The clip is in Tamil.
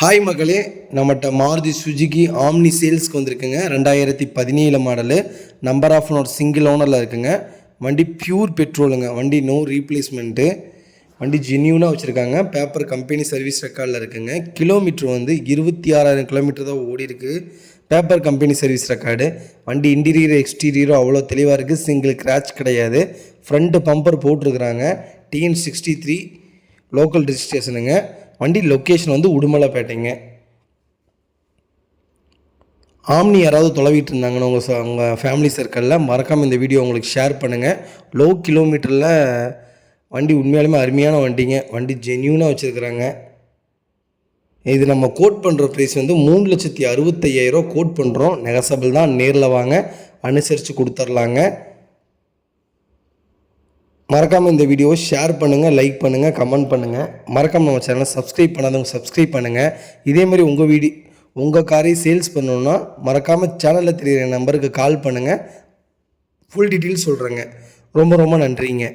ஹாய் மகளே, நம்மகிட்ட மாருதி சுஜுகி ஆம்னி சேல்ஸ்க்கு வந்திருக்குங்க. 2017 மாடலு. நம்பர் ஆஃப் ஒரு சிங்கிள் ஓனரில் இருக்குங்க. வண்டி பியூர் பெட்ரோலுங்க. வண்டி நோ ரீப்ளேஸ்மெண்ட்டு. வண்டி ஜென்யூனாக வச்சுருக்காங்க. பேப்பர் கம்பெனி சர்வீஸ் ரெக்கார்டில் இருக்குங்க. கிலோமீட்ரு வந்து 26,000 கிலோமீட்டர் தான் ஓடி இருக்குது. Paper company service record. வண்டி இன்டீரியர் எக்ஸ்டீரியரும் அவ்வளோ தெளிவாக இருக்குது. சிங்கிள் கிராச் கிடையாது. ஃப்ரண்ட்டு பம்பர் போட்டிருக்கிறாங்க. TN63 local ரிஜிஸ்ட்ரேஷனுங்க. வண்டி லொக்கேஷன் வந்து உடுமலைப்பேட்டைங்க. ஆம்னி யாராவது தொலைவிட்டு இருந்தாங்கன்னா உங்கள் ஃபேமிலி சர்க்கிளில் மறக்காமல் இந்த வீடியோ உங்களுக்கு ஷேர் பண்ணுங்கள். லோ கிலோமீட்டரில் வண்டி உண்மையாலுமே அருமையான வண்டிங்க. வண்டி ஜென்யூனாக வச்சுருக்குறாங்க. இது நம்ம கோட் பண்ணுற ப்ரைஸ் வந்து 3,65,000 கோட் பண்ணுறோம். நெகசபிள் தான். நேரில் வாங்க, அனுசரித்து கொடுத்துர்லாங்க. மறக்காமல் இந்த வீடியோவை ஷேர் பண்ணுங்கள், லைக் பண்ணுங்கள், கமெண்ட் பண்ணுங்கள். மறக்காமல் நம்ம சேனலை சப்ஸ்கிரைப் பண்ணாதவங்க சப்ஸ்கிரைப் பண்ணுங்கள். இதேமாதிரி உங்கள் காரை சேல்ஸ் பண்ணணுன்னா மறக்காமல் சேனலில் தெரிகிற நம்பருக்கு கால் பண்ணுங்கள். ஃபுல் டீட்டெயில்ஸ் சொல்கிறேங்க. ரொம்ப ரொம்ப நன்றிங்க.